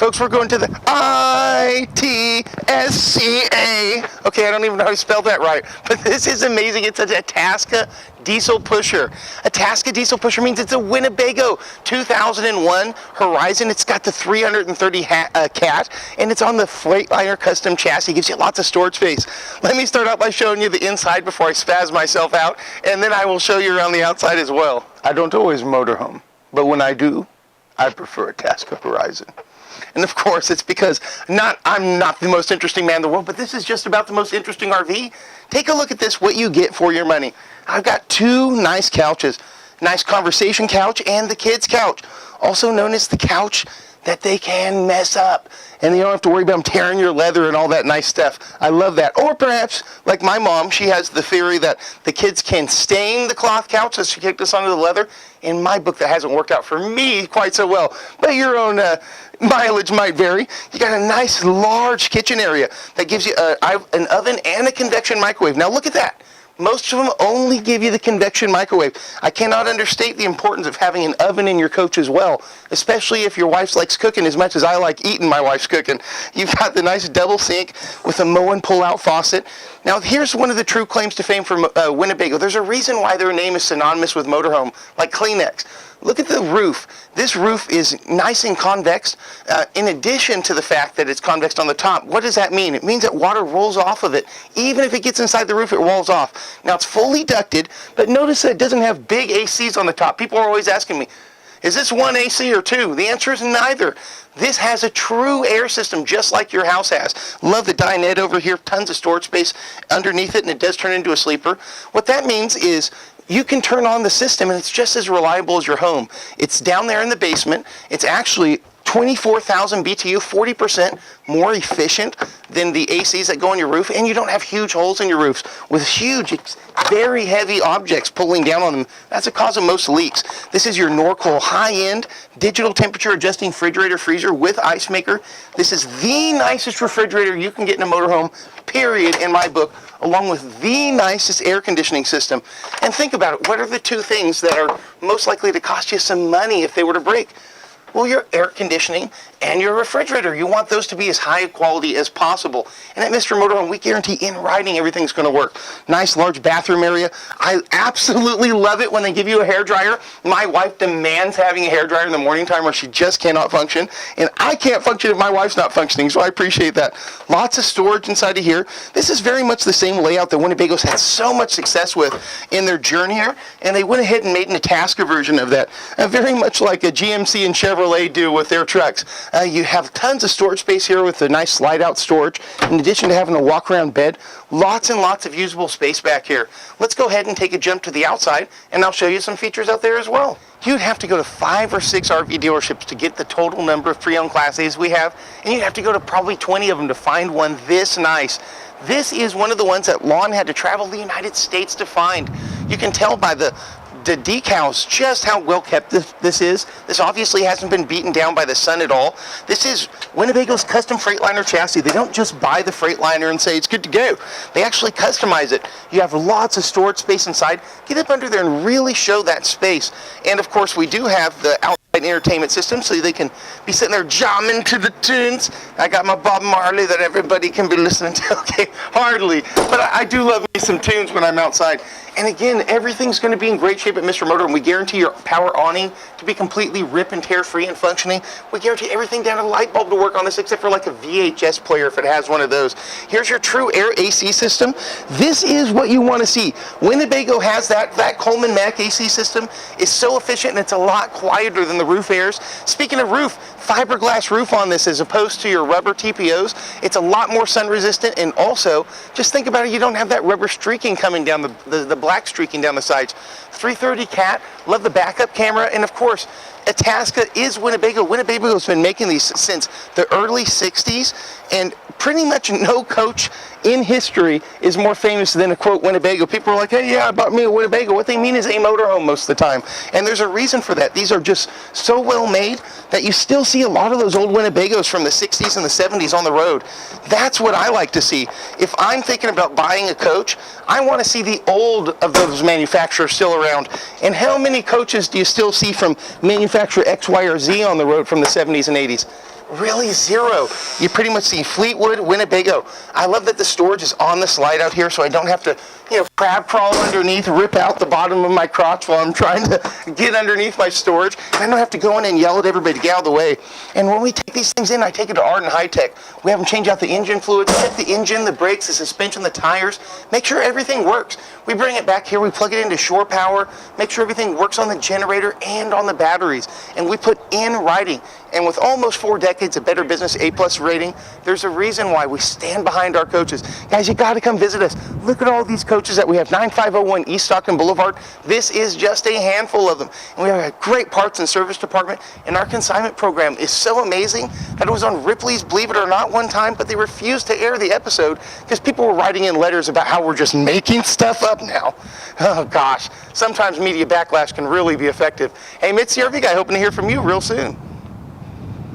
Folks, we're going to the Itasca. Okay, I don't even know how to spell that right, but this is amazing. It's an Itasca diesel pusher. Itasca diesel pusher means it's a Winnebago 2001 Horizon. It's got the 330 cat, and it's on the Freightliner custom chassis. It gives you lots of storage space. Let me start out by showing you the inside before I spaz myself out, and then I will show you around the outside as well. I don't always motorhome, but when I do, I prefer Itasca Horizon. And of course, it's because I'm not the most interesting man in the world, but this is just about the most interesting RV. Take a look at this, what you get for your money. I've got two nice couches, nice conversation couch and the kids couch, also known as the couch that they can mess up. And you don't have to worry about them tearing your leather and all that nice stuff. I love that. Or perhaps, like my mom, she has the theory that the kids can stain the cloth couch, so she kicked us onto the leather. In my book, that hasn't worked out for me quite so well. But your own mileage might vary. You got a nice large kitchen area that gives you an oven and a convection microwave. Now look at that. Most of them only give you the convection microwave. I cannot understate the importance of having an oven in your coach as well, especially if your wife likes cooking as much as I like eating my wife's cooking. You've got the nice double sink with a Moen pull-out faucet. Now here's one of the true claims to fame for Winnebago. There's a reason why their name is synonymous with motorhome, like Kleenex. Look at the roof. This roof is nice and convex, in addition to the fact that it's convex on the top. What does that mean? It means that water rolls off of it. Even if it gets inside the roof, it rolls off. Now, it's fully ducted, but notice that it doesn't have big ACs on the top. People are always asking me, is this one AC or two? The answer is neither. This has a true air system, just like your house has. Love the dinette over here, tons of storage space underneath it, and it does turn into a sleeper. What that means is you can turn on the system and it's just as reliable as your home. It's down there in the basement. It's actually 24,000 BTU, 40% more efficient than the ACs that go on your roof, and you don't have huge holes in your roofs with huge, very heavy objects pulling down on them. That's the cause of most leaks. This is your Norcold high-end digital temperature adjusting refrigerator freezer with ice maker. This is the nicest refrigerator you can get in a motorhome, period, in my book, along with the nicest air conditioning system. And think about it, what are the two things that are most likely to cost you some money if they were to break? Well, your air conditioning and your refrigerator. You want those to be as high quality as possible. And at Mr. Motorhome, we guarantee in writing everything's going to work. Nice large bathroom area. I absolutely love it when they give you a hairdryer. My wife demands having a hairdryer in the morning time or she just cannot function. And I can't function if my wife's not functioning, so I appreciate that. Lots of storage inside of here. This is very much the same layout that Winnebago's had so much success with in their journey here. And they went ahead and made an Itasca version of that. Very much like a GMC and Chevrolet do with their trucks. You have tons of storage space here with the nice slide-out storage. In addition to having a walk-around bed, lots and lots of usable space back here. Let's go ahead and take a jump to the outside, and I'll show you some features out there as well. You'd have to go to 5 or 6 RV dealerships to get the total number of pre-owned Class A's we have, and you'd have to go to probably 20 of them to find one this nice. This is one of the ones that Lon had to travel the United States to find. You can tell by the decals just how well kept this is. This obviously hasn't been beaten down by the sun at all. This is Winnebago's custom Freightliner chassis. They don't just buy the Freightliner and say it's good to go. They actually customize it. You have lots of storage space inside. Get up under there and really show that space. And of course, we do have the outside entertainment system so they can be sitting there jamming to the tunes. I got my Bob Marley that everybody can be listening to. Okay, hardly, but I do love me some tunes when I'm outside. And again, everything's going to be in great shape at Mr. Motorhome. We guarantee your power awning to be completely rip and tear free and functioning. We guarantee everything down to the light bulb to work on this, except for like a VHS player if it has one of those. Here's your true air AC system. This is what you want to see. Winnebago has that Coleman Mac AC system is so efficient and it's a lot quieter than the roof airs. Speaking of roof, fiberglass roof on this as opposed to your rubber TPOs. It's a lot more sun resistant, and also just think about it, you don't have that rubber streaking coming down the black streaking down the sides. 330 cat, love the backup camera, and of course Itasca is Winnebago. Winnebago's been making these since the early 60s, and pretty much no coach in history is more famous than a quote Winnebago. People are like, hey, yeah, I bought me a Winnebago. What they mean is a motorhome most of the time. And there's a reason for that. These are just so well made that you still see a lot of those old Winnebagos from the 60s and the 70s on the road. That's what I like to see. If I'm thinking about buying a coach, I want to see the old of those manufacturers still around. And how many coaches do you still see from manufacturer X, Y, or Z on the road from the 70s and 80s? Really zero. You pretty much see Fleetwood, Winnebago. I love that the storage is on the slide out here, so I don't have to, crab crawl underneath, rip out the bottom of my crotch while I'm trying to get underneath my storage. And I don't have to go in and yell at everybody to get out of the way. And when we take these things in, I take it to Art and High Tech. We have them change out the engine fluids, check the engine, the brakes, the suspension, the tires, make sure everything works. We bring it back here, we plug it into shore power, make sure everything works on the generator and on the batteries. And we put in writing. And with almost 4 decades of Better Business A+ rating, there's a reason why we stand behind our coaches. Guys, you got to come visit us. Look at all these coaches that we have. 9501 East Stockton Boulevard. This is just a handful of them. And we have a great parts and service department. And our consignment program is so amazing that it was on Ripley's Believe It or Not one time, but they refused to air the episode because people were writing in letters about how we're just making stuff up now. Oh gosh, sometimes media backlash can really be effective. Hey, Mitch, the RV guy, hoping to hear from you real soon.